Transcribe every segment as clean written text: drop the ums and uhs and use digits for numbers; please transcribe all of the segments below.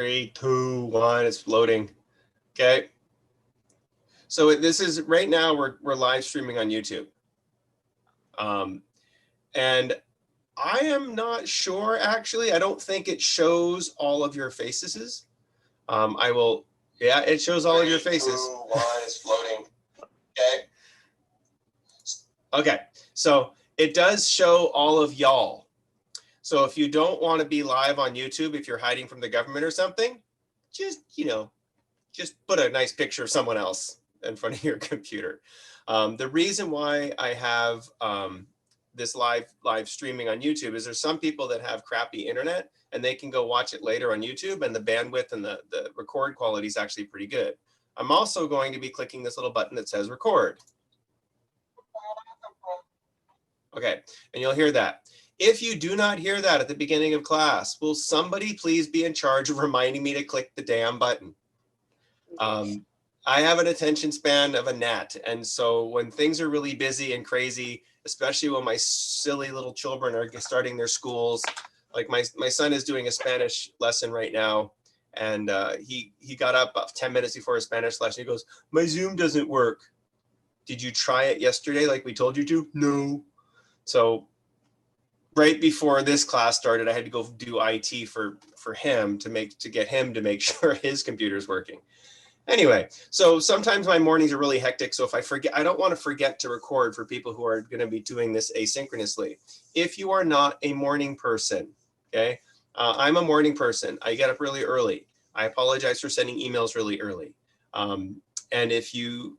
3, 2, 1, it's loading. Okay. So this is right now we're live streaming on YouTube. And I am not sure, actually. I don't think it shows all of your faces. I will, yeah, it shows all of your faces. 3, 2, 1, it's loading. Okay. Okay, so it does show all of y'all. So if you don't want to be live on YouTube, if you're hiding from the government or something, just, just put a nice picture of someone else in front of your computer. The reason why I have this live streaming on YouTube is there's some people that have crappy internet and they can go watch it later on YouTube, and the bandwidth and the record quality is actually pretty good. I'm also going to be clicking this little button that says record. Okay, and you'll hear that. If you do not hear that at the beginning of class, will somebody please be in charge of reminding me to click the damn button? I have an attention span of a gnat, and so when things are really busy and crazy, especially when my silly little children are starting their schools, like my son is doing a Spanish lesson right now, and he got up about 10 minutes before his Spanish lesson. He goes, "My Zoom doesn't work." Did you try it yesterday like we told you to? No. So right before this class started, I had to go do IT for him to get him to make sure his computer's working. Anyway, so sometimes my mornings are really hectic. So if I forget, I don't want to forget to record for people who are going to be doing this asynchronously. If you are not a morning person, okay, I'm a morning person. I get up really early. I apologize for sending emails really early. And if you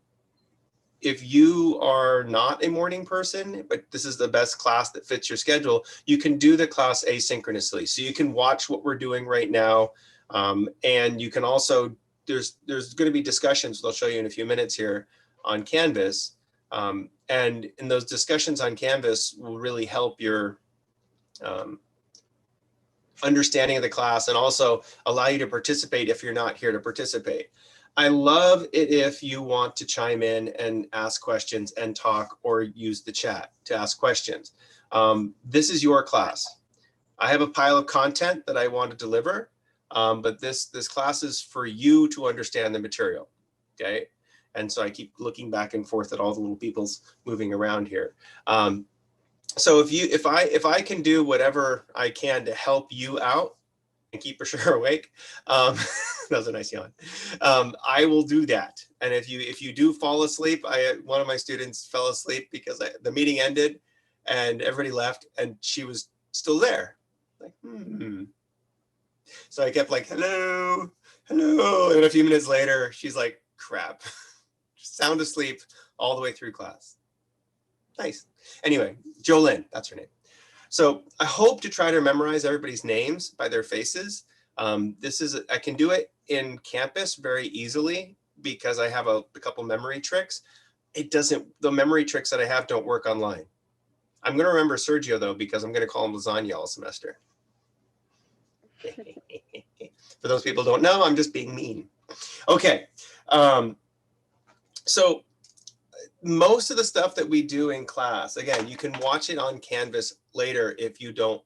are not a morning person, but this is the best class that fits your schedule, you can do the class asynchronously. So you can watch what we're doing right now. And you can also, there's going to be discussions that I'll show you in a few minutes here on Canvas. And in those discussions on Canvas will really help your understanding of the class and also allow you to participate if you're not here to participate. I love it if you want to chime in and ask questions and talk or use the chat to ask questions. This is your class. I have a pile of content that I want to deliver, but this class is for you to understand the material, okay? And so I keep looking back and forth at all the little people's moving around here. So if I can do whatever I can to help you out and keep her awake, that was a nice yawn. I will do that. And if you do fall asleep, one of my students fell asleep because the meeting ended and everybody left and she was still there. Like, So I kept like, hello, hello. And a few minutes later, she's like, crap, sound asleep all the way through class. Nice. Anyway, Jolynn, that's her name. So I hope to try to memorize everybody's names by their faces. I can do it in Campus very easily because I have a couple memory tricks. The memory tricks that I have don't work online. I'm going to remember Sergio though, because I'm going to call him lasagna all semester. For those people who don't know, I'm just being mean. Okay. So most of the stuff that we do in class, again, you can watch it on Canvas later if you don't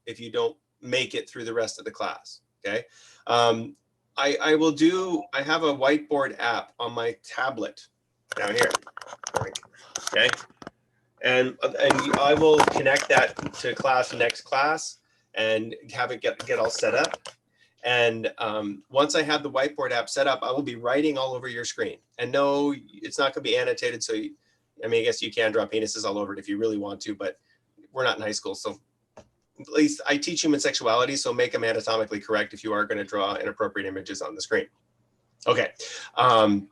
make it through the rest of the class. Okay. I have a whiteboard app on my tablet down here. Okay. And I will connect that to next class and have it get all set up. And once I have the whiteboard app set up, I will be writing all over your screen. And no, it's not going to be annotated. So I guess you can draw penises all over it if you really want to, but we're not in high school. So at least I teach human sexuality, so make them anatomically correct if you are going to draw inappropriate images on the screen. Okay. That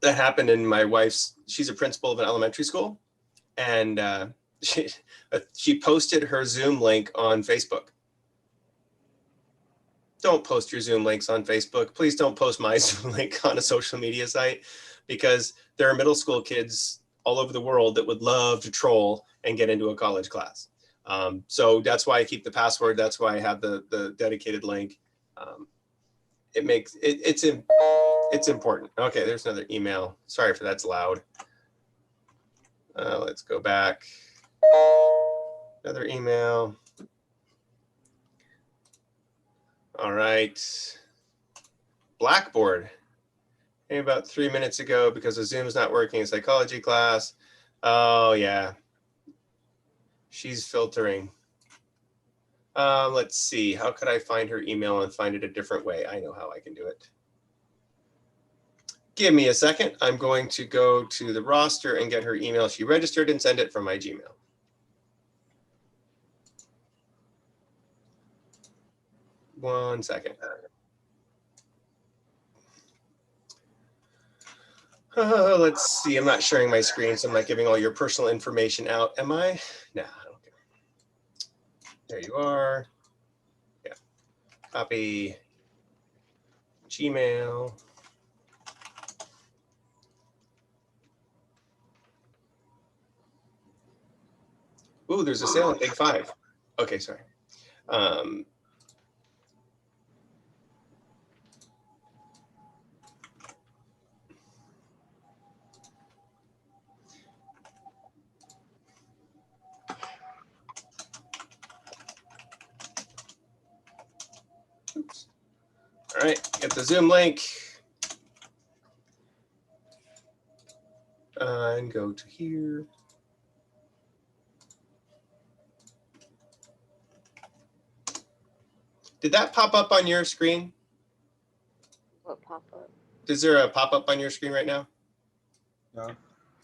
happened in my wife's, she's a principal of an elementary school. And she posted her Zoom link on Facebook. Don't post your Zoom links on Facebook. Please don't post my Zoom link on a social media site, because there are middle school kids all over the world that would love to troll and get into a college class. So that's why I keep the password. That's why I have the dedicated link. It's important. Okay, there's another email. Sorry for that's loud. Let's go back. Another email. All right. Blackboard. Maybe about 3 minutes ago because the Zoom's not working in psychology class. Oh yeah, she's filtering. Let's see, how could I find her email and find it a different way? I know how I can do it. Give me a second. I'm going to go to the roster and get her email. She registered and send it from my Gmail. One second. Let's see. I'm not sharing my screen, so I'm not giving all your personal information out. Am I? No, I don't care. There you are. Yeah. Copy. Gmail. Ooh, there's a sale at Big Five. Okay, sorry. Oops. All right, get the Zoom link. And go to here. Did that pop up on your screen? What pop-up? Is there a pop-up on your screen right now? No.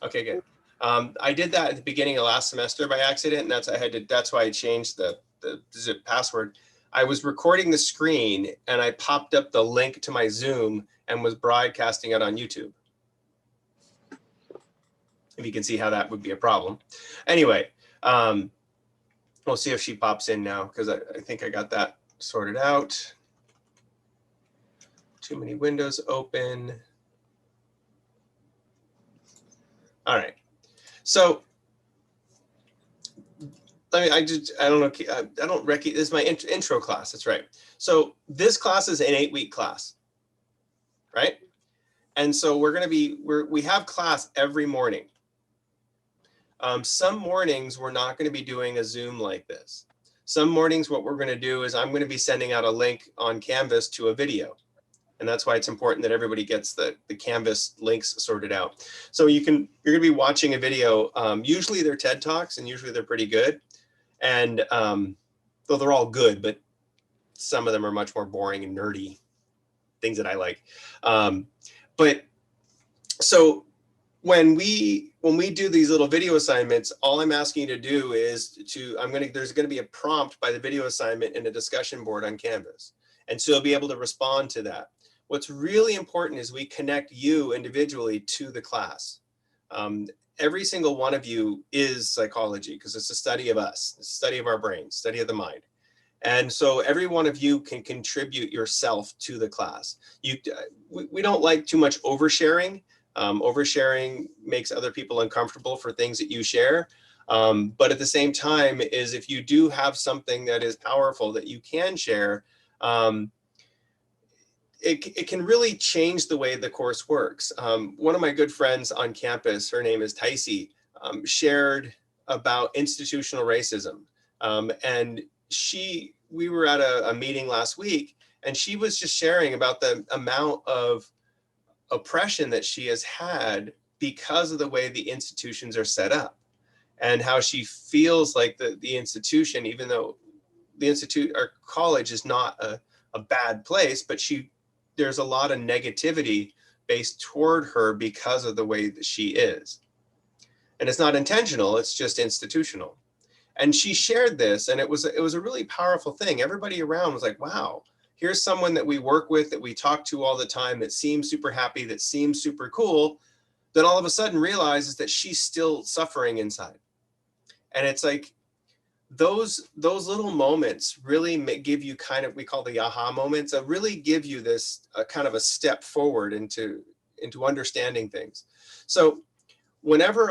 Okay, good. I did that at the beginning of last semester by accident, and that's why I changed the zip password. I was recording the screen and I popped up the link to my Zoom and was broadcasting it on YouTube. If you can see how that would be a problem. Anyway, we'll see if she pops in now because I think I got that sorted out. Too many windows open. All right. So I don't know. I don't recognize, this is my intro class. That's right. So this class is an 8-week class, right? And so we have class every morning. Some mornings we're not going to be doing a Zoom like this. Some mornings what we're going to do is I'm going to be sending out a link on Canvas to a video. And that's why it's important that everybody gets the Canvas links sorted out. So you're going to be watching a video. Usually they're TED Talks and usually they're pretty good. And though they're all good, but some of them are much more boring and nerdy, things that I like. But so when we do these little video assignments, all I'm asking you to do is there's going to be a prompt by the video assignment in a discussion board on Canvas. And so you'll be able to respond to that. What's really important is we connect you individually to the class. Every single one of you is psychology because it's a study of us, it's a study of our brains, study of the mind. And so every one of you can contribute yourself to the class. We don't like too much oversharing. Oversharing makes other people uncomfortable for things that you share. But at the same time is if you do have something that is powerful that you can share, it can really change the way the course works. One of my good friends on campus, her name is Tycee, shared about institutional racism. And we were at a meeting last week, and she was just sharing about the amount of oppression that she has had because of the way the institutions are set up, and how she feels like the institution, even though the institute or college is not a bad place, but there's a lot of negativity based toward her because of the way that she is. And it's not intentional, it's just institutional. And she shared this, and it was a really powerful thing. Everybody around was like, wow, here's someone that we work with, that we talk to all the time, that seems super happy, that seems super cool, then all of a sudden realizes that she's still suffering inside. And it's like, those little moments really give you kind of, we call the aha moments, really give you this kind of a step forward into understanding things. So whenever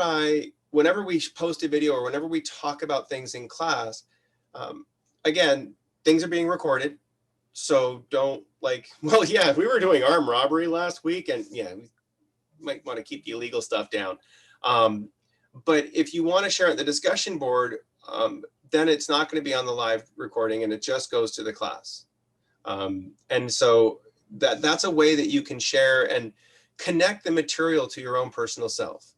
we post a video or whenever we talk about things in class, again, things are being recorded. So don't well, yeah, if we were doing armed robbery last week, and yeah, we might want to keep the illegal stuff down. But if you want to share it at the discussion board, then it's not going to be on the live recording and it just goes to the class. And so that's a way that you can share and connect the material to your own personal self.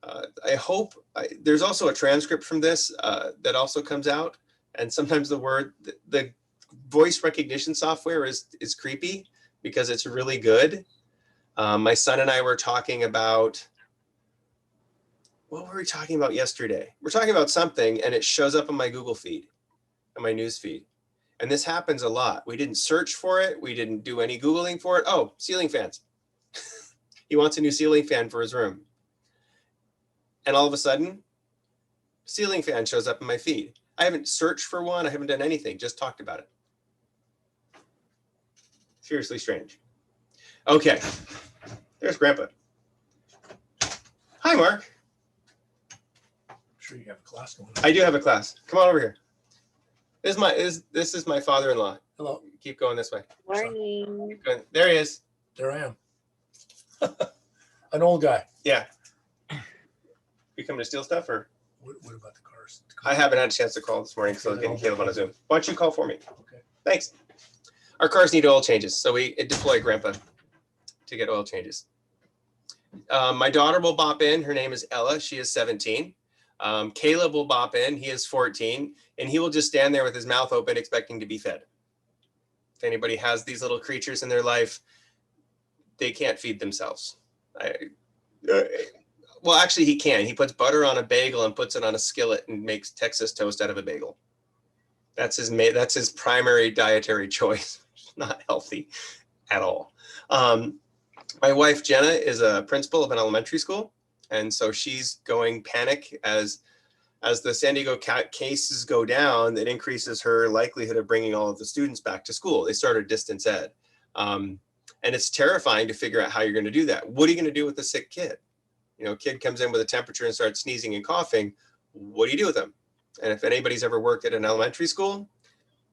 I hope there's also a transcript from this that also comes out, and sometimes the voice recognition software is creepy because it's really good. My son and I were talking about, what were we talking about yesterday? We're talking about something and it shows up on my Google feed, on my news feed. And this happens a lot. We didn't search for it. We didn't do any Googling for it. Oh, ceiling fans. He wants a new ceiling fan for his room. And all of a sudden, ceiling fan shows up in my feed. I haven't searched for one. I haven't done anything, just talked about it. Seriously strange. Okay, there's Grandpa. Hi, Mark. I'm sure you have a class going on. I do have a class. Come on over here. This is my father-in-law. Hello. Keep going this way. Morning. Keep going. There he is. There I am. An old guy. Yeah. You coming to steal stuff, or? What about the cars? I haven't had a chance to call this morning because I was getting Caleb on a Zoom. Why don't you call for me? Okay. Thanks. Our cars need oil changes, so we deploy Grandpa to get oil changes. My daughter will bop in. Her name is Ella. She is 17. Caleb will bop in. He is 14, and he will just stand there with his mouth open, expecting to be fed. If anybody has these little creatures in their life, they can't feed themselves. Well, actually, he can. He puts butter on a bagel and puts it on a skillet and makes Texas toast out of a bagel. That's his primary dietary choice. Not healthy at all. My wife, Jenna, is a principal of an elementary school. And so she's going panic as the San Diego cases go down. That increases her likelihood of bringing all of the students back to school. They started distance ed. And it's terrifying to figure out how you're going to do that. What are you going to do with a sick kid? You know, kid comes in with a temperature and starts sneezing and coughing. What do you do with them? And if anybody's ever worked at an elementary school,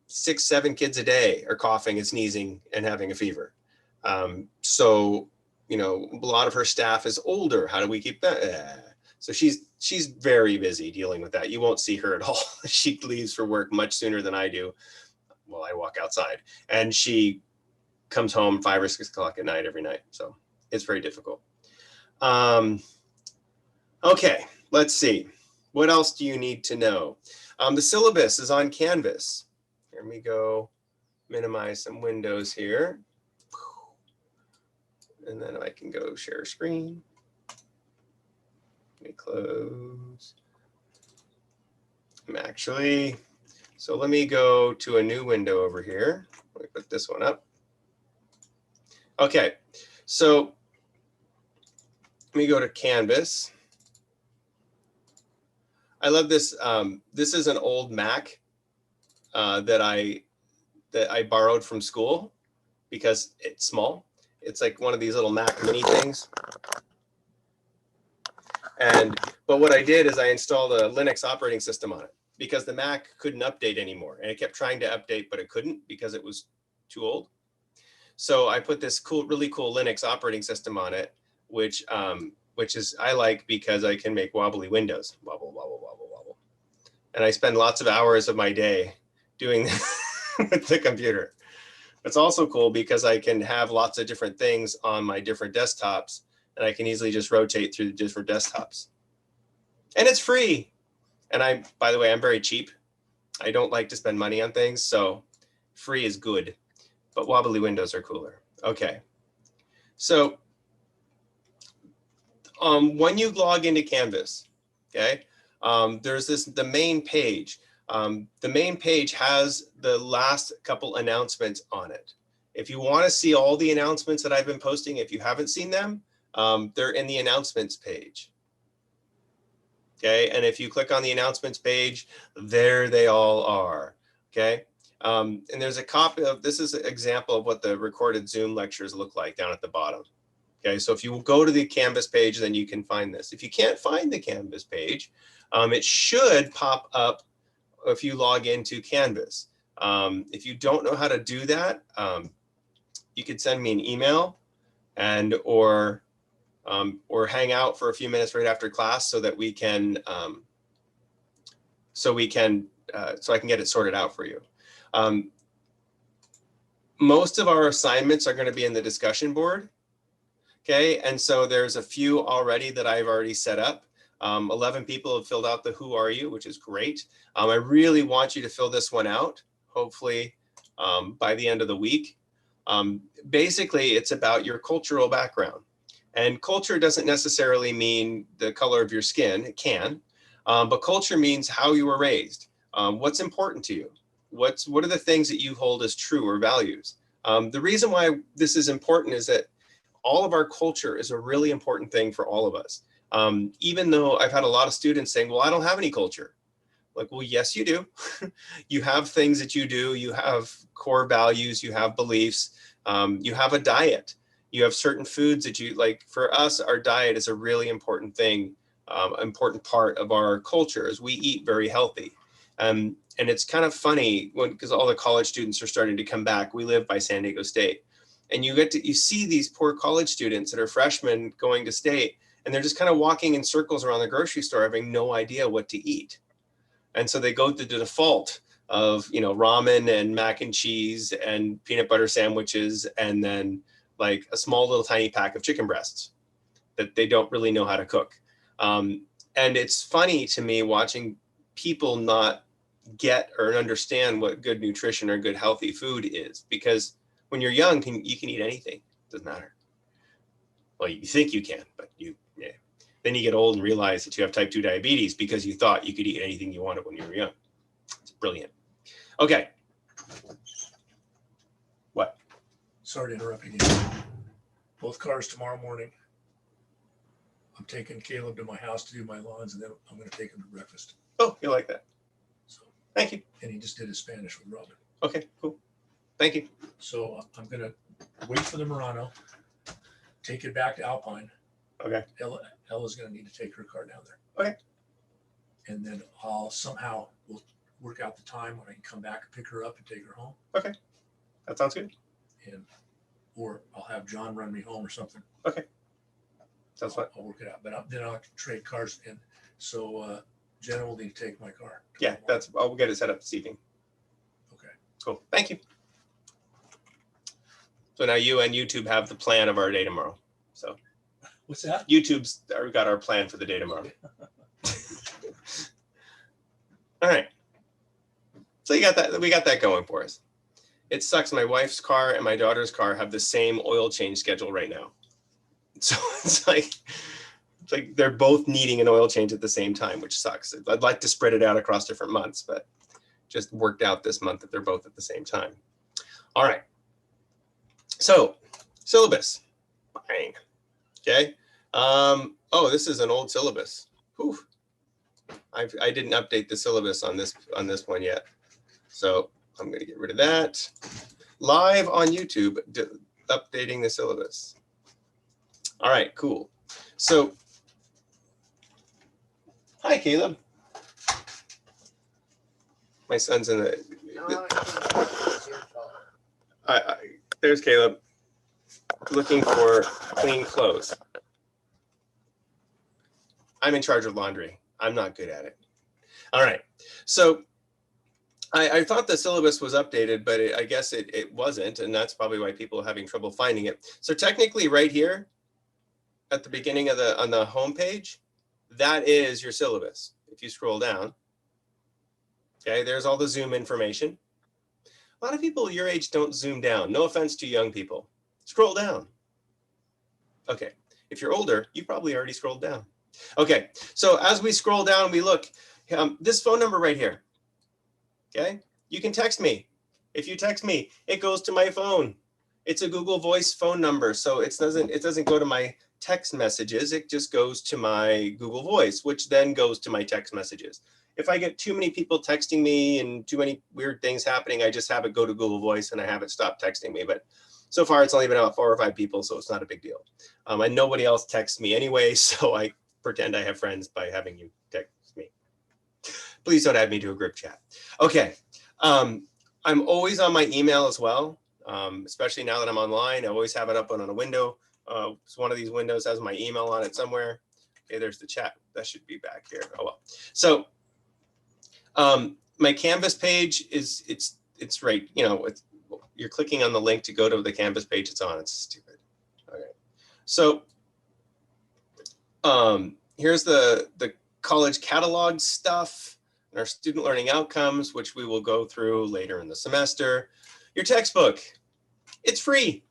6-7 kids a day are coughing and sneezing and having a fever. So, you know, a lot of her staff is older. How do we keep that? So she's very busy dealing with that. You won't see her at all. She leaves for work much sooner than I do. Well, I walk outside, and she comes home 5 or 6 o'clock at night every night. So it's very difficult. Okay, let's see. What else do you need to know? The syllabus is on Canvas. Here we go. Minimize some windows here. And then I can go share screen. Let me close. So let me go to a new window over here. Let me put this one up. Okay, so let me go to Canvas. I love this. This is an old Mac that I borrowed from school because it's small. It's like one of these little Mac mini things. But what I did is I installed a Linux operating system on it because the Mac couldn't update anymore, and it kept trying to update, but it couldn't because it was too old. So I put this really cool Linux operating system on it, which is I like because I can make wobbly windows, wobble, wobble, wobble, wobble. And I spend lots of hours of my day doing with the computer. It's also cool because I can have lots of different things on my different desktops, and I can easily just rotate through the different desktops. And it's free. And by the way, I'm very cheap. I don't like to spend money on things, so free is good, but wobbly windows are cooler. Okay. So when you log into Canvas, okay, there's the main page. The main page has the last couple announcements on it. If you want to see all the announcements that I've been posting, if you haven't seen them, they're in the announcements page. Okay, and if you click on the announcements page, there they all are. Okay, and there's a copy of, this is an example of what the recorded Zoom lectures look like down at the bottom. Okay, so if you go to the Canvas page, then you can find this. If you can't find the Canvas page, it should pop up if you log into Canvas. If you don't know how to do that, you could send me an email or hang out for a few minutes right after class so that we can so I can get it sorted out for you. most of our assignments are going to be in the discussion board. Okay, and so there's a few already that I've already set up. 11 people have filled out the who are you, which is great. I really want you to fill this one out, hopefully by the end of the week. Basically, it's about your cultural background. And culture doesn't necessarily mean the color of your skin. It can, but culture means how you were raised. What's important to you? What are the things that you hold as true or values? The reason why this is important is that all of our culture is a really important thing for all of us. Even though I've had a lot of students saying, well, I don't have any culture. Like, well, yes, you do. You have things that you do. You have core values. You have beliefs. You have a diet. You have certain foods that you like. For us, our diet is a really important thing, important part of our culture is we eat very healthy. And it's kind of funny because all the college students are starting to come back. We live by San Diego State. And you see these poor college students that are freshmen going to state, and they're just kind of walking in circles around the grocery store having no idea what to eat. And so they go to the default of, ramen and mac and cheese and peanut butter sandwiches, and then like a small little tiny pack of chicken breasts that they don't really know how to cook. And it's funny to me watching people not get or understand what good nutrition or good healthy food is, because when you're young, you can eat anything. Doesn't matter. Well, you think you can, but then you get old and realize that you have type 2 diabetes because you thought you could eat anything you wanted when you were young. It's brilliant. Okay. What? Sorry to interrupt you. Both cars tomorrow morning. I'm taking Caleb to my house to do my lawns, and then I'm going to take him to breakfast. Oh, you like that. So, thank you. And he just did his Spanish with Robin. Okay, cool. Thank you. So I'm going to wait for the Murano, take it back to Alpine. Okay. Ella's going to need to take her car down there. Okay. And then we'll work out the time when I can come back and pick her up and take her home. Okay. That sounds good. Or I'll have John run me home or something. Okay. Sounds fun. I'll work it out. But then I'll trade cars. And so Jenna will need to take my car. Yeah, I'll get it set up this evening. Okay. Cool. Thank you. So now you and YouTube have the plan of our day tomorrow. So what's that? YouTube's got our plan for the day tomorrow. All right. So we got that going for us. It sucks. My wife's car and my daughter's car have the same oil change schedule right now. So it's like they're both needing an oil change at the same time, which sucks. I'd like to spread it out across different months, but just worked out this month that they're both at the same time. All right. So syllabus. Bang. Okay. Oh, this is an old syllabus. Whew. I didn't update the syllabus on this one yet. So I'm going to get rid of that. Live on YouTube, updating the syllabus. All right, cool. So, hi, Caleb. My son's in the. There's Caleb looking for clean clothes. I'm in charge of laundry. I'm not good at it. All right. So I thought the syllabus was updated, but I guess it wasn't. And that's probably why people are having trouble finding it. So technically right here at the beginning on the home page, that is your syllabus. If you scroll down, okay, there's all the Zoom information. A lot of people your age don't zoom down. No offense to young people. Scroll down. Okay. If you're older, you probably already scrolled down. Okay. So as we scroll down, we look, this phone number right here. Okay. You can text me. If you text me, it goes to my phone. It's a Google Voice phone number. So it doesn't go to my text messages. It just goes to my Google Voice, which then goes to my text messages. If I get too many people texting me and too many weird things happening, I just have it go to Google Voice and I have it stop texting me. But so far, it's only been about 4 or 5 people, so it's not a big deal. And nobody else texts me anyway, so I pretend I have friends by having you text me. Please don't add me to a group chat. Okay. I'm always on my email as well, especially now that I'm online. I always have it up on a window. So one of these windows has my email on it somewhere. Okay, there's the chat. That should be back here. Oh, well. So my Canvas page it's right, you're clicking on the link to go to the Canvas page it's on. It's stupid. Okay. So here's the college catalog stuff and our student learning outcomes, which we will go through later in the semester. Your textbook, it's free.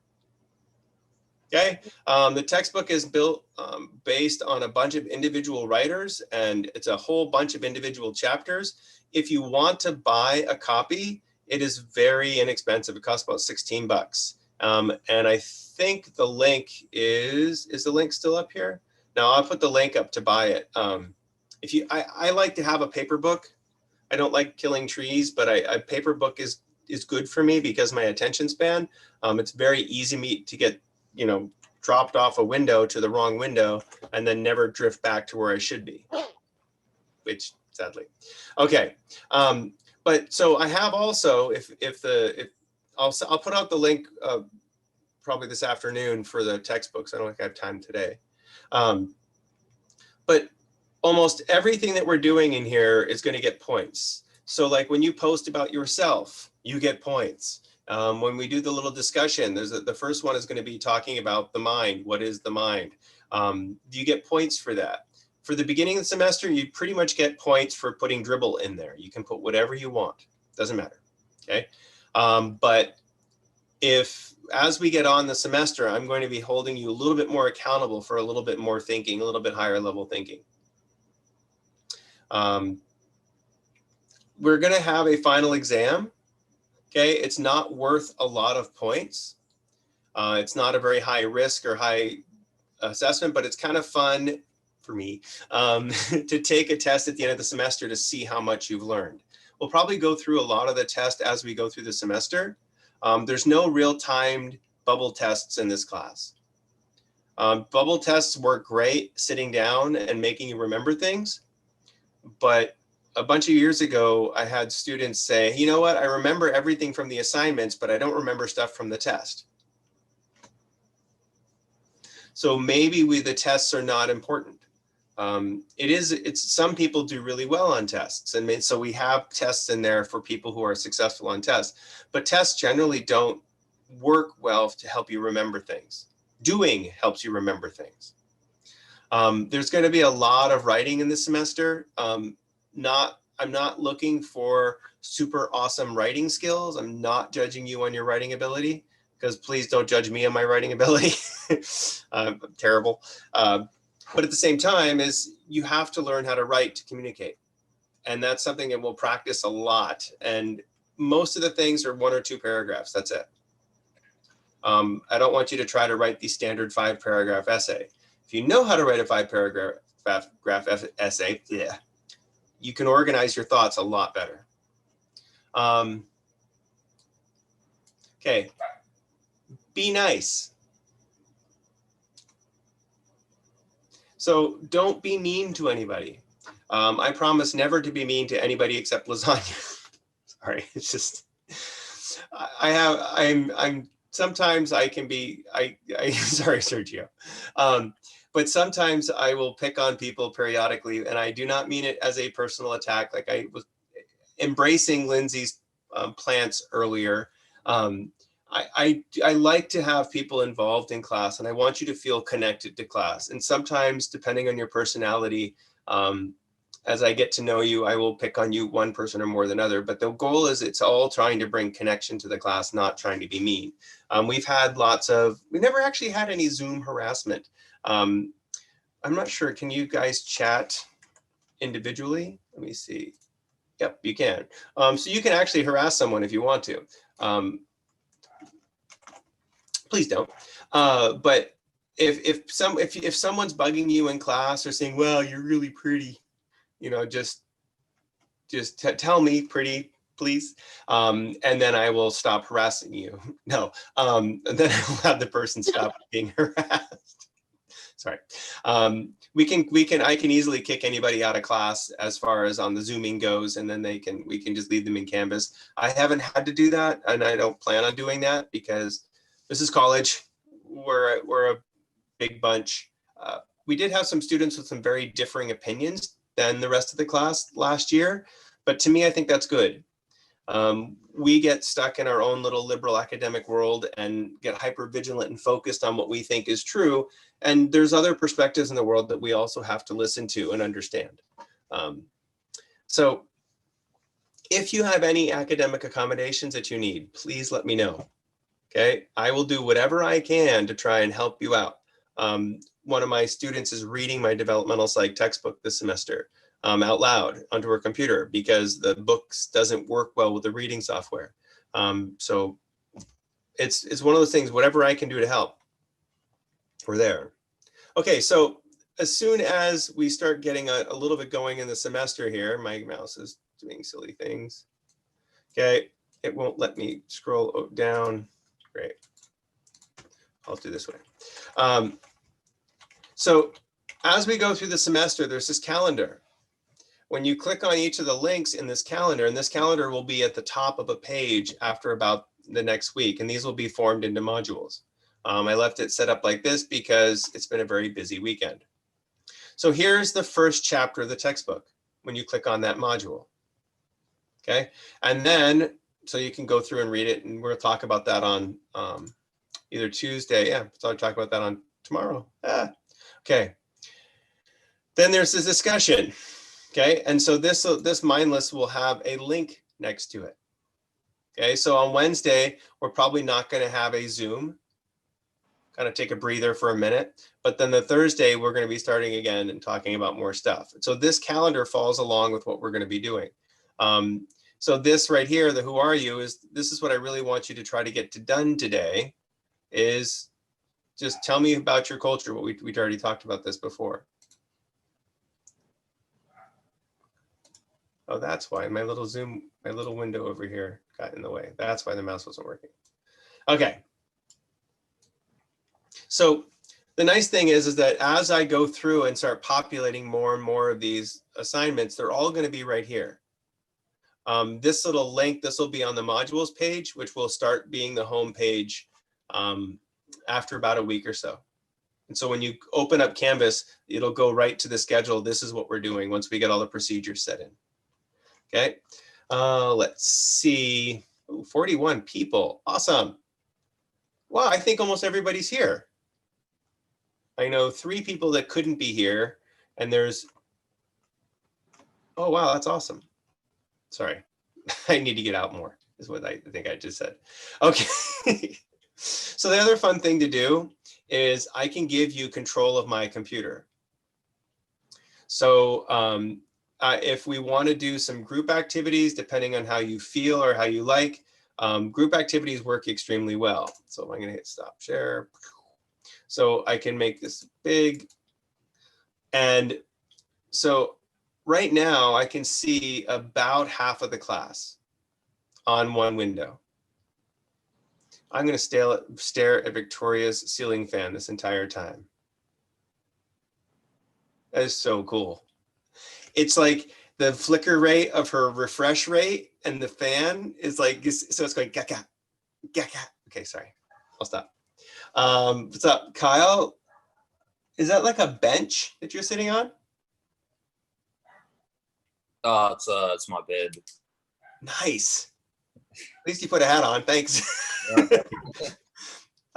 Okay, the textbook is built based on a bunch of individual writers, and it's a whole bunch of individual chapters. If you want to buy a copy, it is very inexpensive. It costs about 16 bucks. And I think the link is the link still up here? Now I'll put the link up to buy it. I like to have a paper book. I don't like killing trees, but a paper book is good for me because my attention span. It's very easy to get, dropped off a window to the wrong window and then never drift back to where I should be, which sadly. Okay, but so I have also, I'll put out the link probably this afternoon for the textbooks. I don't think I have time today. But almost everything that we're doing in here is going to get points. So like when you post about yourself, you get points. When we do the little discussion, the first one is going to be talking about the mind. What is the mind? You get points for that. For the beginning of the semester, you pretty much get points for putting dribble in there. You can put whatever you want. Doesn't matter. Okay. But as we get on the semester, I'm going to be holding you a little bit more accountable for a little bit more thinking, a little bit higher level thinking. We're going to have a final exam. Okay, it's not worth a lot of points. It's not a very high risk or high assessment, but it's kind of fun for me to take a test at the end of the semester to see how much you've learned. We'll probably go through a lot of the test as we go through the semester. There's no real-timed bubble tests in this class. Bubble tests work great sitting down and making you remember things, but a bunch of years ago, I had students say, you know what, I remember everything from the assignments, but I don't remember stuff from the test. So maybe the tests are not important. Some people do really well on tests. And so we have tests in there for people who are successful on tests, but tests generally don't work well to help you remember things. Doing helps you remember things. There's going to be a lot of writing in this semester. I'm not looking for super awesome writing skills. I'm not judging you on your writing ability, because please don't judge me on my writing ability. I'm terrible. But at the same time you have to learn how to write to communicate. And that's something that we'll practice a lot. And most of the things are 1 or 2 paragraphs. That's it. I don't want you to try to write the standard 5-paragraph essay. If you know how to write a 5-paragraph essay, yeah, you can organize your thoughts a lot better. Okay, be nice. So don't be mean to anybody. I promise never to be mean to anybody except lasagna. Sorry, it's just, sometimes I can be, sorry, Sergio. But sometimes I will pick on people periodically, and I do not mean it as a personal attack. Like I was embracing Lindsay's plants earlier. I like to have people involved in class, and I want you to feel connected to class. And sometimes, depending on your personality, as I get to know you, I will pick on you one person or more than other. But the goal is it's all trying to bring connection to the class, not trying to be mean. We've never actually had any Zoom harassment. I'm not sure, can you guys chat individually? Let me see. Yep, you can. So you can actually harass someone if you want to. Please don't. But if someone's bugging you in class or saying, well, you're really pretty, just tell me pretty, please. And then I will stop harassing you. No, and then I will have the person stop being harassed. Sorry. I can easily kick anybody out of class as far as on the Zooming goes, and then we can just leave them in Canvas. I haven't had to do that, and I don't plan on doing that because this is college. We're a big bunch. We did have some students with some very differing opinions than the rest of the class last year, but to me, I think that's good. We get stuck in our own little liberal academic world and get hyper vigilant and focused on what we think is true. And there's other perspectives in the world that we also have to listen to and understand. So if you have any academic accommodations that you need, please let me know. Okay, I will do whatever I can to try and help you out. One of my students is reading my developmental psych textbook this semester out loud onto her computer because the books doesn't work well with the reading software. So it's one of those things, whatever I can do to help, we're there. Okay, so as soon as we start getting a little bit going in the semester here, my mouse is doing silly things. Okay, it won't let me scroll down. Great. I'll do this way. So as we go through the semester, there's this calendar. When you click on each of the links in this calendar, and this calendar will be at the top of a page after about the next week, and these will be formed into modules. I left it set up like this because it's been a very busy weekend. So here's the first chapter of the textbook when you click on that module. Okay, and then so you can go through and read it, and we'll talk about that on either Tuesday. Yeah, so I'll talk about that on tomorrow. Okay. Then there's this discussion. Okay, and so this mindless will have a link next to it. Okay, so on Wednesday, we're probably not going to have a Zoom. Kind of take a breather for a minute. But then the Thursday, we're going to be starting again and talking about more stuff. So this calendar falls along with what we're going to be doing. So this right here, the who are you, this is what I really want you to try to get done today, is just tell me about your culture. We'd already talked about this before. Oh, that's why my little Zoom, my little window over here got in the way. That's why the mouse wasn't working. Okay. So the nice thing is that as I go through and start populating more and more of these assignments, they're all going to be right here. This little link, this will be on the modules page, which will start being the home page after about a week or so. And so when you open up Canvas, it'll go right to the schedule. This is what we're doing once we get all the procedures set in. Okay, let's see. Ooh, 41 people, awesome. Wow, I think almost everybody's here. I know 3 people that couldn't be here, and there's, oh wow, that's awesome. Sorry, I need to get out more, is what I think I just said. Okay, so the other fun thing to do is I can give you control of my computer. So if we want to do some group activities, depending on how you feel or how you like, group activities work extremely well. So I'm going to hit stop share. So I can make this big. And so right now I can see about half of the class on one window. I'm going to stare at Victoria's ceiling fan this entire time. That is so cool. It's like the flicker rate of her refresh rate and the fan is like, so it's going gaga, gaga. Okay, sorry, I'll stop. What's up, Kyle? Is that like a bench that you're sitting on? It's my bed. Nice. At least you put a hat on, thanks.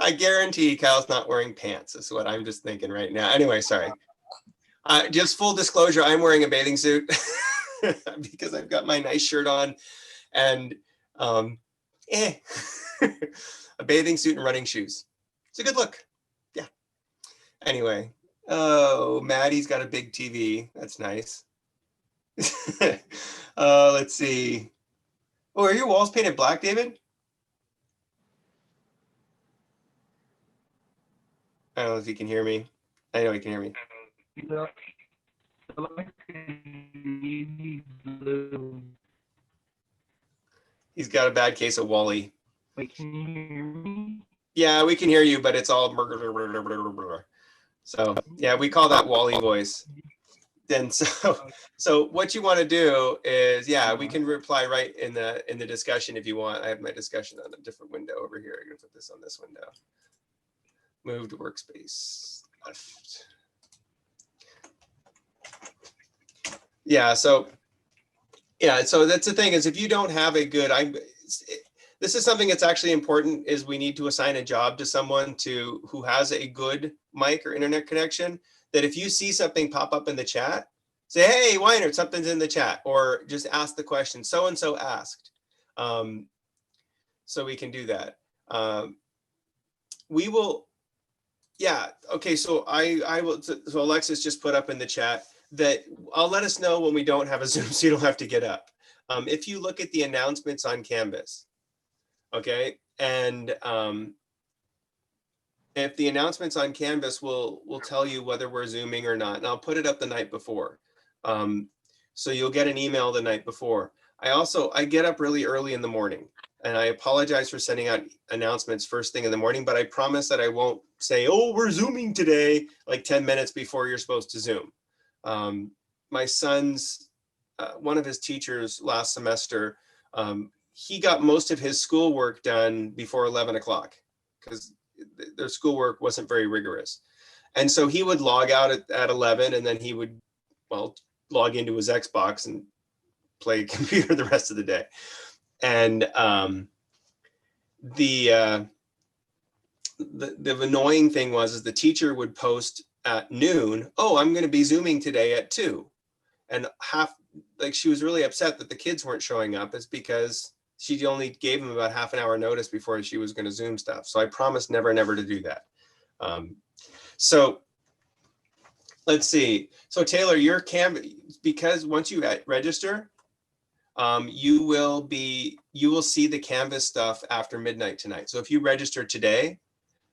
I guarantee Kyle's not wearing pants, is what I'm just thinking right now. Anyway, sorry. Just full disclosure, I'm wearing a bathing suit because I've got my nice shirt on and a bathing suit and running shoes. It's a good look. Yeah. Anyway, oh, Maddie's got a big TV. That's nice. Let's see. Oh, are your walls painted black, David? I don't know if you can hear me. I know you can hear me. He's got a bad case of Wally. Wait, can you hear me? Yeah, we can hear you, but it's all so yeah, we call that Wally voice. Then so what you want to do is, yeah, we can reply right in the discussion if you want. I have my discussion on a different window over here. I'm gonna put this on this window. Move to workspace left. Yeah, so Yeah, so that's the thing is if you don't have a good, this is something that's actually important is we need to assign a job to someone who has a good mic or internet connection, that if you see something pop up in the chat, say, hey, Weinert, something's in the chat, or just ask the question, so-and-so asked. So we can do that. We will, yeah, okay, so I will, so Alexis just put up in the chat that I'll let us know when we don't have a Zoom so you don't have to get up. If you look at the announcements on Canvas, okay, and if the announcements on Canvas will tell you whether we're Zooming or not, and I'll put it up the night before. So you'll get an email the night before. I get up really early in the morning, and I apologize for sending out announcements first thing in the morning, but I promise that I won't say, oh, we're Zooming today, like 10 minutes before you're supposed to Zoom. My son's, one of his teachers last semester, he got most of his schoolwork done before 11 o'clock because their schoolwork wasn't very rigorous. And so he would log out at 11 and then he would, well, log into his Xbox and play computer the rest of the day. And the annoying thing was the teacher would post at noon, oh, I'm going to be Zooming today at 2. And she was really upset that the kids weren't showing up. It's because she only gave them about half an hour notice before she was going to Zoom stuff. So I promised never to do that. So let's see. So Taylor, your because once you register, you will see the Canvas stuff after midnight tonight. So if you register today,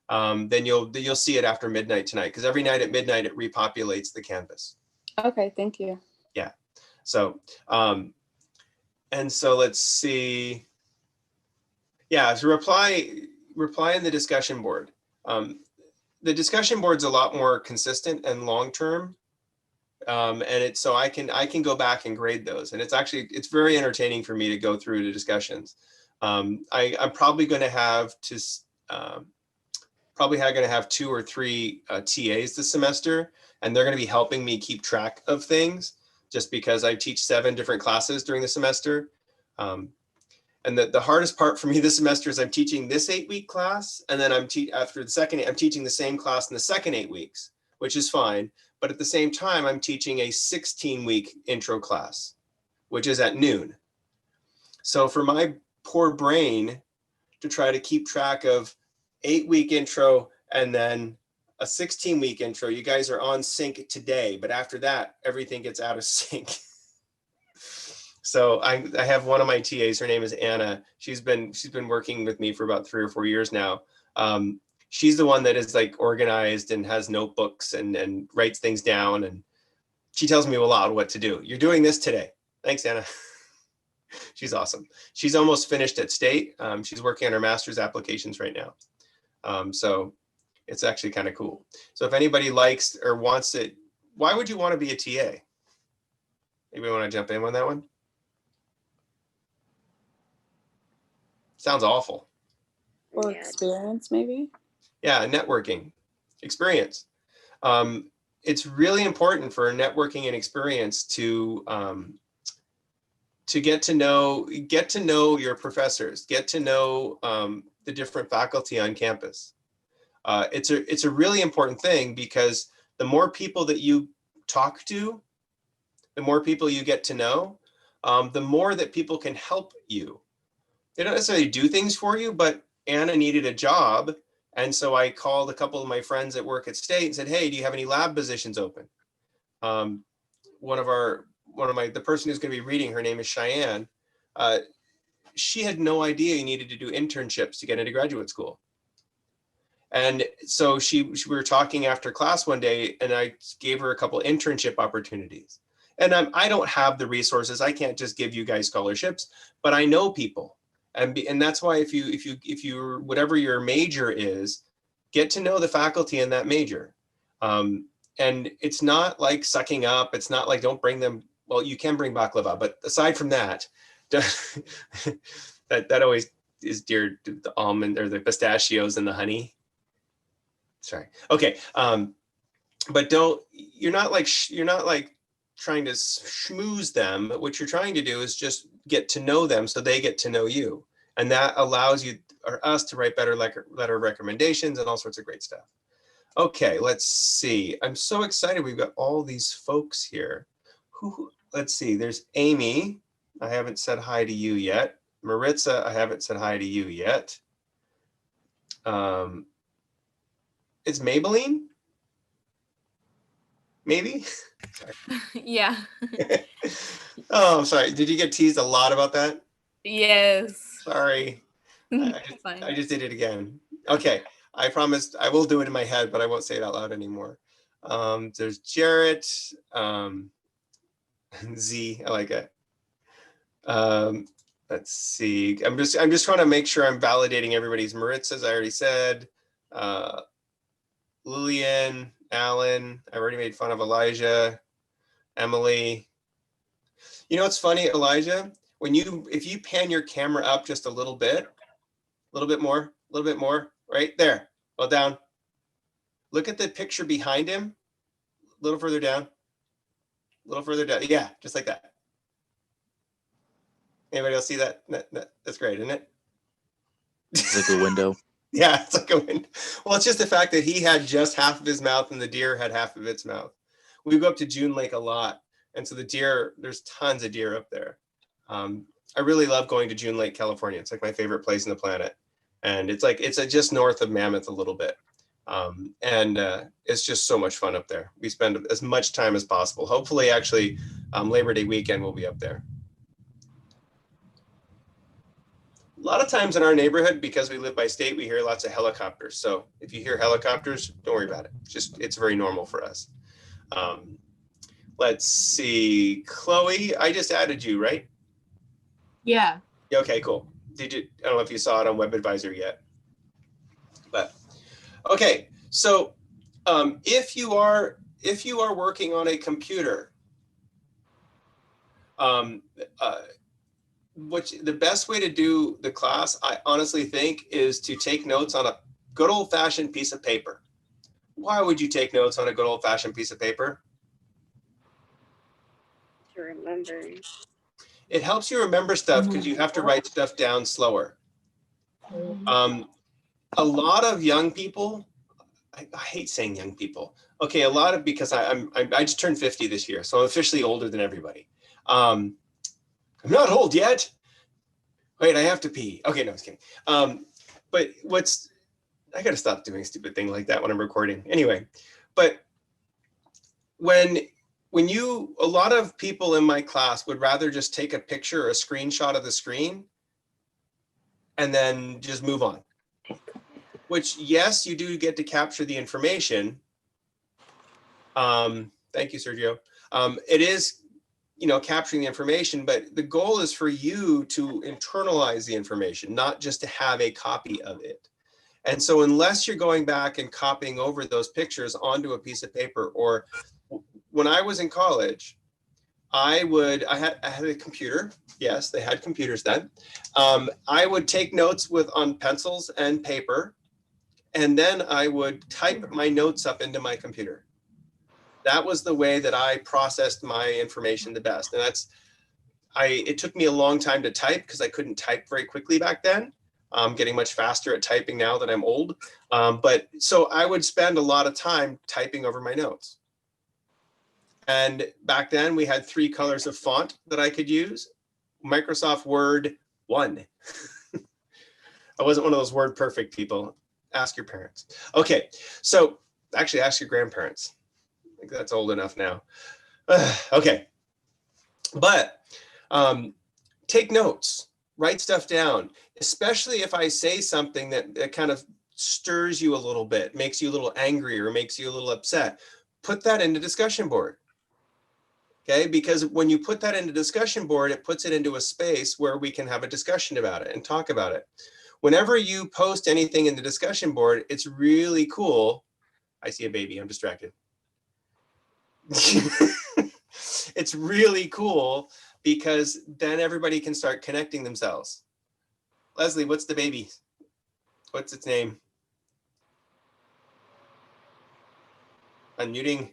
then you'll see it after midnight tonight, because every night at midnight it repopulates the Canvas. Okay, thank you. Yeah. So and so let's see. Yeah, so reply in the discussion board. The discussion board's a lot more consistent and long-term. And so I can go back and grade those. And it's very entertaining for me to go through the discussions. I'm probably going to have have 2 or 3 TAs this semester, and they're going to be helping me keep track of things, just because I teach 7 different classes during the semester. And the hardest part for me this semester is I'm teaching this 8-week class, and then after the second, I'm teaching the same class in the second 8 weeks, which is fine. But at the same time, I'm teaching a 16-week intro class, which is at noon. So for my poor brain to try to keep track of 8-week intro and then a 16-week intro, you guys are on sync today, but after that, everything gets out of sync. So I have one of my TAs, her name is Anna. She's been working with me for about 3 or 4 years now. She's the one that is like organized and has notebooks and writes things down. And she tells me a lot what to do. You're doing this today. Thanks, Anna. She's awesome. She's almost finished at state. She's working on her master's applications right now. So it's actually kind of cool. So if anybody likes or wants it, why would you want to be a TA? Anybody want to jump in on that one? Sounds awful. Or Yeah. experience, maybe? Yeah, networking, experience. It's really important for networking and experience to get to know your professors, get to know the different faculty on campus. It's a really important thing, because the more people that you talk to, the more people you get to know, the more that people can help you. They don't necessarily do things for you, but Anna needed a job. And so I called a couple of my friends that work at state and said, hey, do you have any lab positions open? The person who's going to be reading, her name is Cheyenne. She had no idea you needed to do internships to get into graduate school. And so we were talking after class one day, and I gave her a couple internship opportunities. And I don't have the resources. I can't just give you guys scholarships, but I know people. And that's why if you whatever your major is, get to know the faculty in that major. And it's not like sucking up. It's not like don't bring them. Well, you can bring baklava, but aside from that, that always is dear to the almond or the pistachios and the honey. Sorry. Okay. But you're not like trying to schmooze them. What you're trying to do is just get to know them so they get to know you. And that allows you or us to write better letter recommendations and all sorts of great stuff. Okay, let's see. I'm so excited. We've got all these folks here. Let's see. There's Amy. I haven't said hi to you yet. Maritza, I haven't said hi to you yet. It's Maybelline? Maybe? Yeah. Oh, I'm sorry. Did you get teased a lot about that? Yes. Sorry. Fine. I just did it again. Okay. I promised I will do it in my head, but I won't say it out loud anymore. There's Jarrett. Z, I like it. Let's see. I'm just trying to make sure I'm validating everybody's. Maritza's, I already said. Lillian, Alan, I already made fun of Elijah, Emily. You know what's funny, Elijah? If you pan your camera up just a little bit more, right there. Well, down. Look at the picture behind him. A little further down. A little further down. Yeah, just like that. Anybody else see that? That's great, isn't it? It's like a window. Yeah, it's like a window. Well, it's just the fact that he had just half of his mouth and the deer had half of its mouth. We go up to June Lake a lot. And so the deer, there's tons of deer up there. I really love going to June Lake, California. It's like my favorite place on the planet. And it's just north of Mammoth a little bit. It's just so much fun up there. We spend as much time as possible. Hopefully, actually, Labor Day weekend we'll be up there. A lot of times in our neighborhood, because we live by state, we hear lots of helicopters. So if you hear helicopters, don't worry about it. It's very normal for us. Let's see, Chloe, I just added you, right? Yeah. Okay, cool. I don't know if you saw it on WebAdvisor yet, but okay. So if you are working on a computer, the best way to do the class, I honestly think, is to take notes on a good old-fashioned piece of paper. Why would you take notes on a good old-fashioned piece of paper? To remember. It helps you remember stuff because you have to write stuff down slower. A lot of young people, I hate saying young people. Okay, because I just turned 50 this year, so I'm officially older than everybody. I'm not old yet. Wait, I have to pee. Okay, no, I was kidding. But I gotta stop doing a stupid thing like that when I'm recording. Anyway, but a lot of people in my class would rather just take a picture or a screenshot of the screen and then just move on. Which, yes, you do get to capture the information. Thank you, Sergio. It is, capturing the information, but the goal is for you to internalize the information, not just to have a copy of it. And so unless you're going back and copying over those pictures onto a piece of paper, or when I was in college, I had a computer. Yes, they had computers then. I would take notes on pencils and paper, and then I would type my notes up into my computer. That was the way that I processed my information the best. And it took me a long time to type because I couldn't type very quickly back then. I'm getting much faster at typing now that I'm old. But so I would spend a lot of time typing over my notes. And back then we had 3 colors of font that I could use. Microsoft Word 1. I wasn't one of those word perfect people. Ask your parents. Okay, so actually ask your grandparents. I think that's old enough now. Okay, but take notes, write stuff down, especially if I say something that kind of stirs you a little bit, makes you a little angry or makes you a little upset. Put that in the discussion board. Okay, because when you put that in the discussion board, it puts it into a space where we can have a discussion about it and talk about it. Whenever you post anything in the discussion board, it's really cool. I see a baby, I'm distracted. It's really cool because then everybody can start connecting themselves. Leslie, what's the baby? What's its name? Unmuting.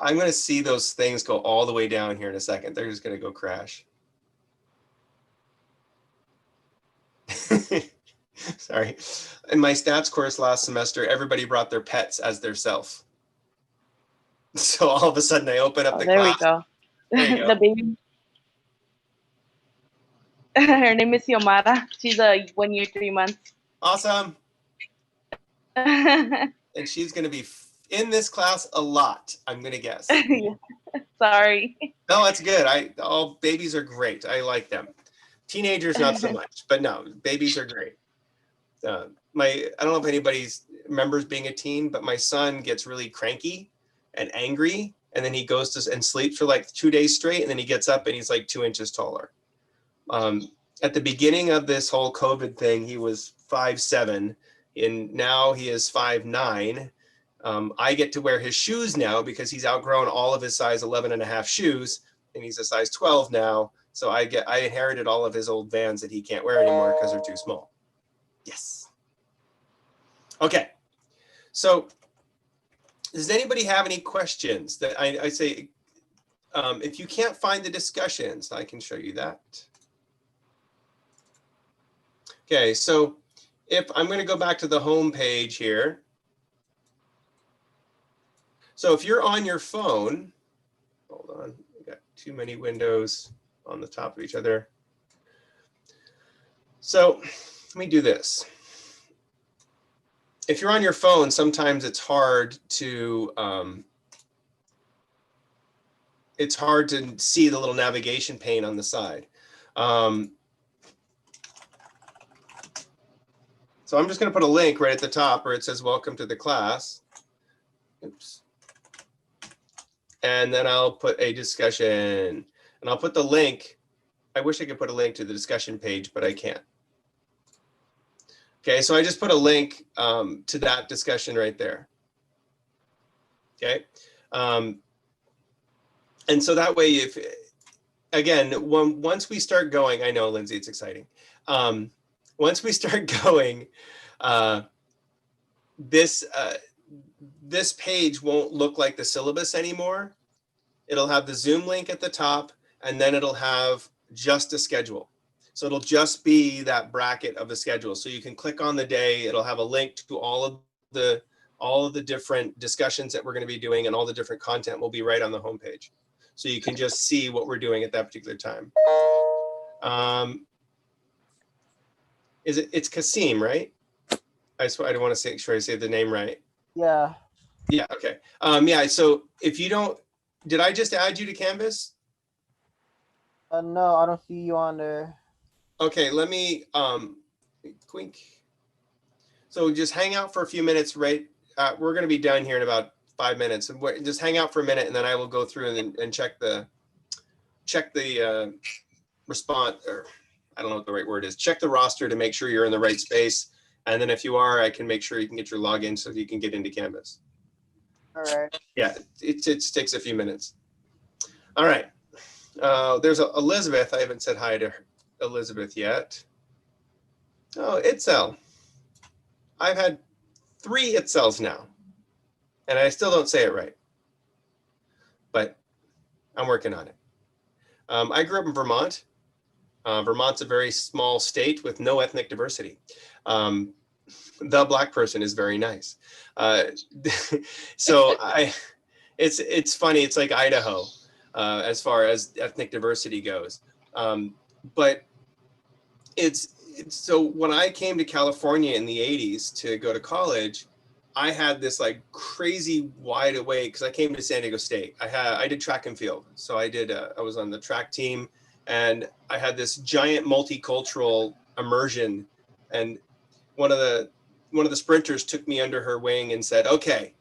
I'm going to see those things go all the way down here in a second. They're just going to go crash. Sorry. In my stats course last semester, everybody brought their pets as their self. So all of a sudden I open up Oh, the there we class. go. There you go. The baby. Her name is Xiomara. She's 1 year, 3 months. Awesome. And she's going to be in this class a lot, I'm going to guess. Sorry. No, that's good. All babies are great. I like them. Teenagers, not so much, but no, babies are great. I don't know if anybody remembers being a teen, but my son gets really cranky and angry, and then he goes to and sleeps for like 2 days straight, and then he gets up and he's like 2 inches taller. At the beginning of this whole COVID thing, he was 5'7", and now he is 5'9". I get to wear his shoes now because he's outgrown all of his size 11 and a half shoes, and he's a size 12 now. So I inherited all of his old Vans that he can't wear anymore because they're too small. Yes. Okay. So does anybody have any questions that I say, if you can't find the discussions, I can show you that. Okay, so if I'm going to go back to the home page here. So if you're on your phone, hold on, we got too many windows on the top of each other. So let me do this. If you're on your phone, sometimes it's hard to see the little navigation pane on the side. So I'm just going to put a link right at the top where it says welcome to the class. Oops. And then I'll put a discussion, and I'll put the link. I wish I could put a link to the discussion page, but I can't. Okay, so I just put a link to that discussion right there. Okay. And so that way, if, again, once we start going, I know, Lindsay, it's exciting. Once we start going, this page won't look like the syllabus anymore. It'll have the Zoom link at the top, and then it'll have just a schedule. So it'll just be that bracket of the schedule. So you can click on the day, it'll have a link to all of the different discussions that we're going to be doing, and all the different content will be right on the homepage. So you can just see what we're doing at that particular time. It's Kasim, right? I don't want to make sure I say the name right. Yeah. Yeah, okay. Yeah, so if you don't, did I just add you to Canvas? No, I don't see you on there. Okay, let me, Quink. So just hang out for a few minutes, right? We're gonna be done here in about 5 minutes. And just hang out for a minute, and then I will go through and check the response, or I don't know what the right word is. Check the roster to make sure you're in the right space. And then if you are, I can make sure you can get your login so that you can get into Canvas. All right. Yeah, it takes a few minutes. All right. There's Elizabeth. I haven't said hi to Elizabeth yet. Oh, Itzel. I've had 3 Itzels now, and I still don't say it right, but I'm working on it. I grew up in Vermont. Vermont's a very small state with no ethnic diversity. The Black person is very nice. So it's funny. It's like Idaho as far as ethnic diversity goes. But so when I came to California in the 80s to go to college, I had this like crazy wide awake, because I came to San Diego State. I did track and field. So I was on the track team, and I had this giant multicultural immersion. And one of the sprinters took me under her wing and said, "Okay,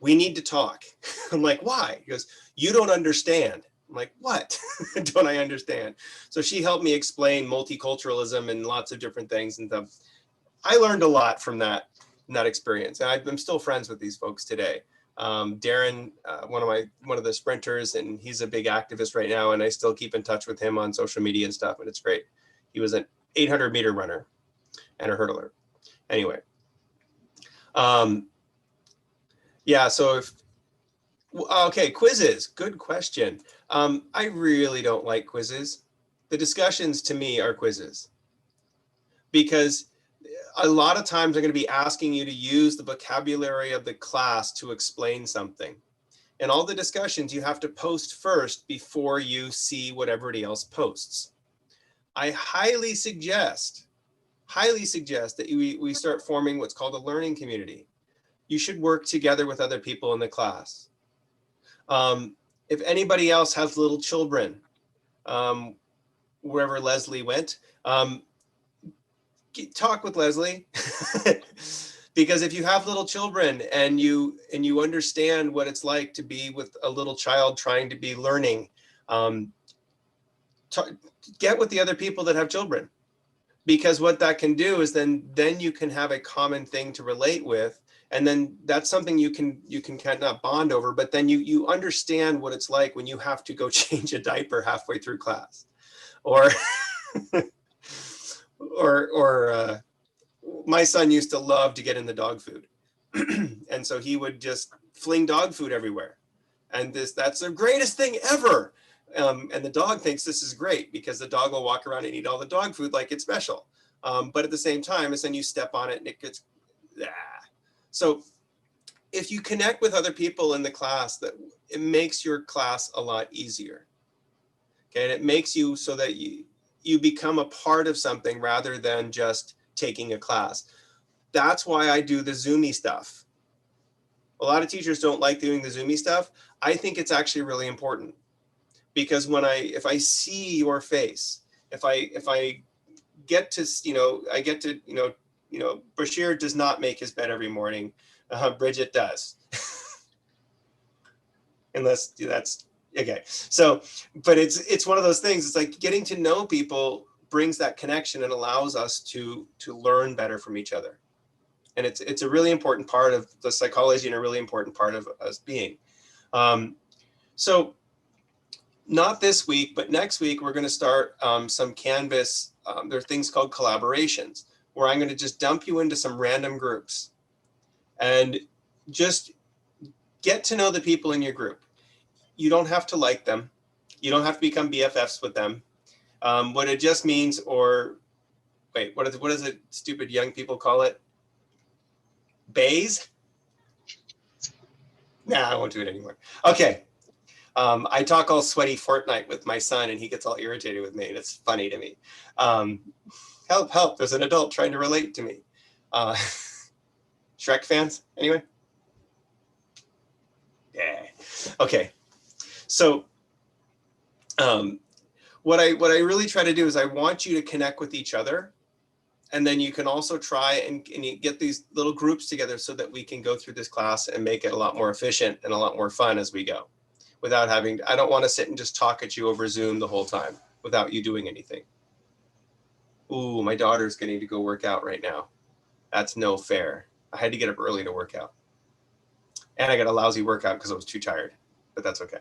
we need to talk." I'm like, "Why?" He goes, "You don't understand." I'm like, "What don't I understand?" So she helped me explain multiculturalism and lots of different things and stuff. I learned a lot from that experience. And I'm still friends with these folks today. Darren, one of the sprinters, and he's a big activist right now, and I still keep in touch with him on social media and stuff, and it's great. He was an 800-meter runner and a hurdler. Anyway, yeah, so Okay, quizzes. Good question. I really don't like quizzes. The discussions to me are quizzes because a lot of times I'm going to be asking you to use the vocabulary of the class to explain something. And all the discussions you have to post first before you see what everybody else posts. I highly suggest that we start forming what's called a learning community. You should work together with other people in the class. If anybody else has little children, wherever Leslie went, talk with Leslie. Because if you have little children and you understand what it's like to be with a little child trying to be learning, get with the other people that have children, because what that can do is then you can have a common thing to relate with, and then that's something you can kind of bond over, but then you understand what it's like when you have to go change a diaper halfway through class, or or my son used to love to get in the dog food. And so he would just fling dog food everywhere. And that's the greatest thing ever. And the dog thinks this is great because the dog will walk around and eat all the dog food like it's special. But at the same time, it's then you step on it and it gets, So if you connect with other people in the class, that it makes your class a lot easier. Okay, and it makes you so that you become a part of something rather than just taking a class. That's why I do the Zoomy stuff. A lot of teachers don't like doing the Zoomy stuff. I think it's actually really important because if I see your face, if I get to, Bashir does not make his bed every morning. Bridget does. Unless that's okay. So, but it's one of those things. It's like getting to know people brings that connection and allows us to learn better from each other. And it's a really important part of the psychology and a really important part of us being. So not this week, but next week, we're going to start some Canvas. There are things called collaborations where I'm going to just dump you into some random groups and just get to know the people in your group. You don't have to like them. You don't have to become BFFs with them. What it just means, or wait, what does it stupid young people call it? Bays? Nah, I won't do it anymore. Okay. I talk all sweaty Fortnite with my son and he gets all irritated with me and it's funny to me. Help, help, there's an adult trying to relate to me. Shrek fans, anyway? Yeah, okay. So what I really try to do is I want you to connect with each other. And then you can also try and you get these little groups together so that we can go through this class and make it a lot more efficient and a lot more fun as we go. Without having, I don't want to sit and just talk at you over Zoom the whole time without you doing anything. Ooh, my daughter's getting to go work out right now. That's no fair. I had to get up early to work out. And I got a lousy workout because I was too tired, but that's okay.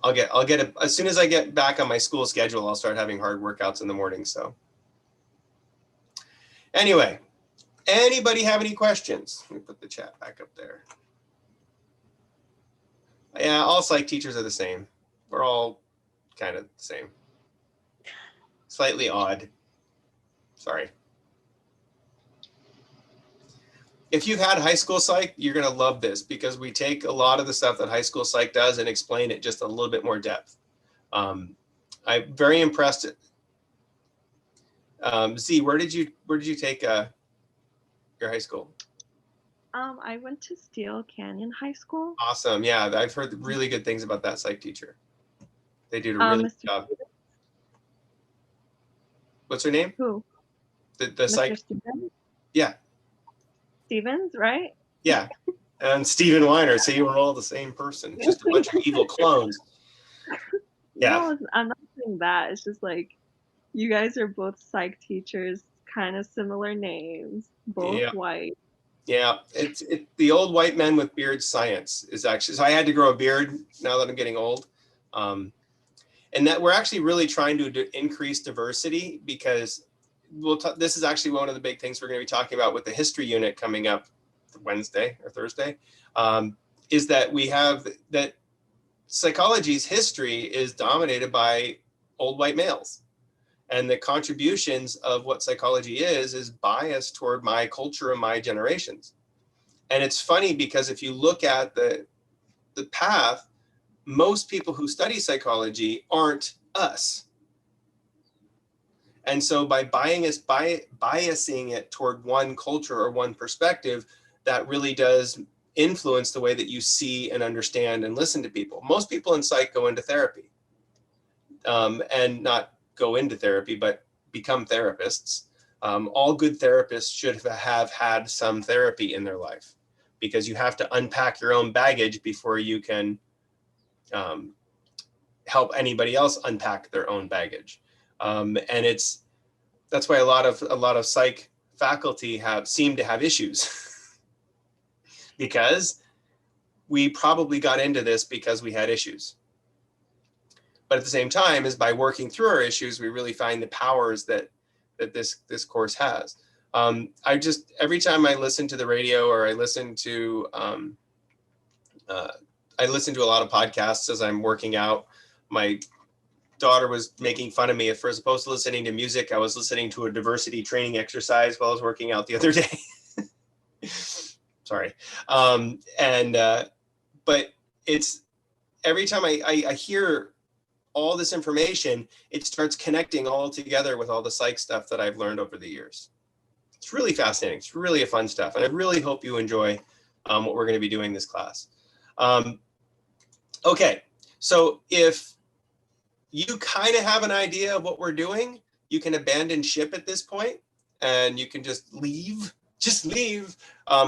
I'll get it as soon as I get back on my school schedule. I'll start having hard workouts in the morning. So anyway, anybody have any questions? Let me put the chat back up there. Yeah, all psych teachers are the same. We're all kind of the same. Slightly odd. Sorry. If you've had high school psych, you're going to love this because we take a lot of the stuff that high school psych does and explain it just a little bit more depth. I'm very impressed. Z, where did you take your high school? I went to Steel Canyon High School. Awesome. Yeah, I've heard really good things about that psych teacher. They did a really good job. What's her name? Who? The psych. Stevens? Yeah. Stevens, right? Yeah. And Stephen Weinert. So you were all the same person, just a bunch of evil clones. Yeah. No, I'm not saying that. It's just like you guys are both psych teachers, kind of similar names, both white. Yeah, it's the old white men with beard science is actually, so I had to grow a beard now that I'm getting old. And that we're actually really trying to increase diversity because this is actually one of the big things we're going to be talking about with the history unit coming up Wednesday or Thursday, is that we have that psychology's history is dominated by old white males. And the contributions of what psychology is biased toward my culture and my generations. And it's funny because if you look at the path, most people who study psychology aren't us. And so by biasing it toward one culture or one perspective, that really does influence the way that you see and understand and listen to people. Most people in psych go into therapy, and not go into therapy, but become therapists. All good therapists should have had some therapy in their life, because you have to unpack your own baggage before you can help anybody else unpack their own baggage. And that's why a lot of psych faculty seem to have issues because we probably got into this because we had issues. But at the same time, is by working through our issues, we really find the powers that this course has. Every time I listen to the radio, or I listen to a lot of podcasts as I'm working out. My daughter was making fun of me for, as opposed to listening to music, I was listening to a diversity training exercise while I was working out the other day. Sorry. But it's every time I hear all this information, it starts connecting all together with all the psych stuff that I've learned over the years. It's really fascinating. It's really a fun stuff. And I really hope you enjoy what we're going to be doing this class. Okay, so if you kind of have an idea of what we're doing, you can abandon ship at this point and you can just leave. Just leave.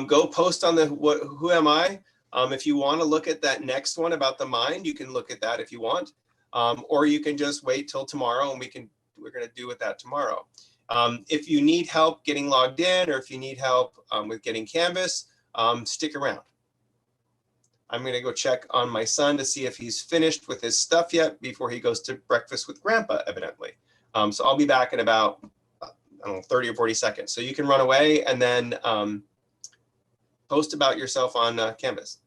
Go post on the who am I? If you want to look at that next one about the mind, you can look at that if you want. Or you can just wait till tomorrow and we're going to do with that tomorrow. If you need help getting logged in, or if you need help with getting Canvas, stick around. I'm going to go check on my son to see if he's finished with his stuff yet before he goes to breakfast with Grandpa, evidently. So I'll be back in about, I don't know, 30 or 40 seconds. So you can run away and then post about yourself on Canvas.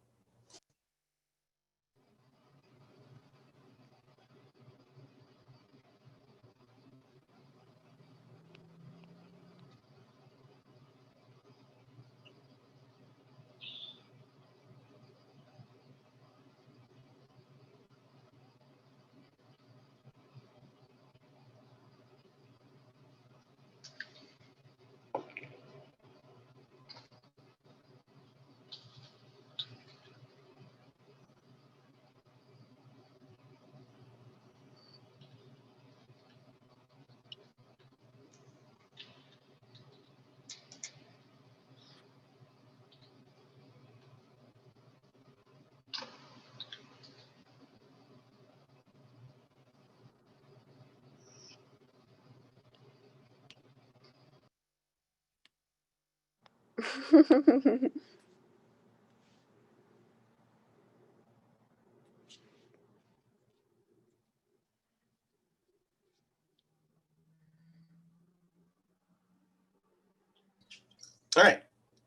All right,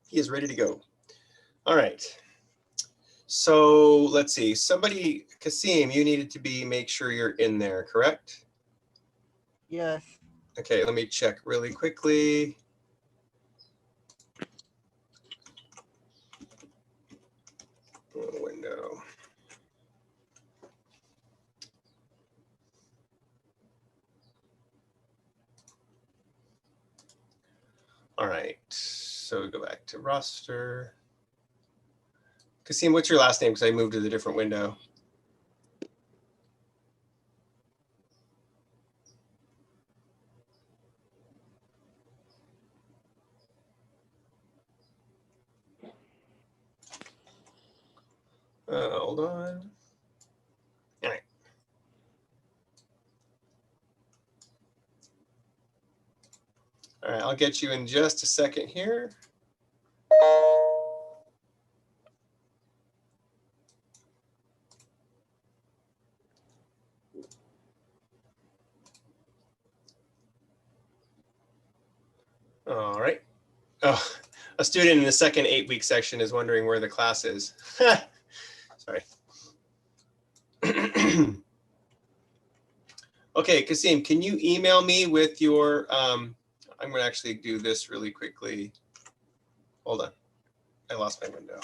he is ready to go. All right. So let's see. Somebody, Kasim, you needed to make sure you're in there, correct? Yes. Okay, let me check really quickly. Window. All right, so we go back to roster. Kasim, what's your last name? Because I moved to the different window. Hold on. All right. All right, I'll get you in just a second here. All right. Oh, a student in the second 8-week section is wondering where the class is. Sorry. Okay, Kasim, can you email me with your, I'm going to actually do this really quickly. Hold on. I lost my window.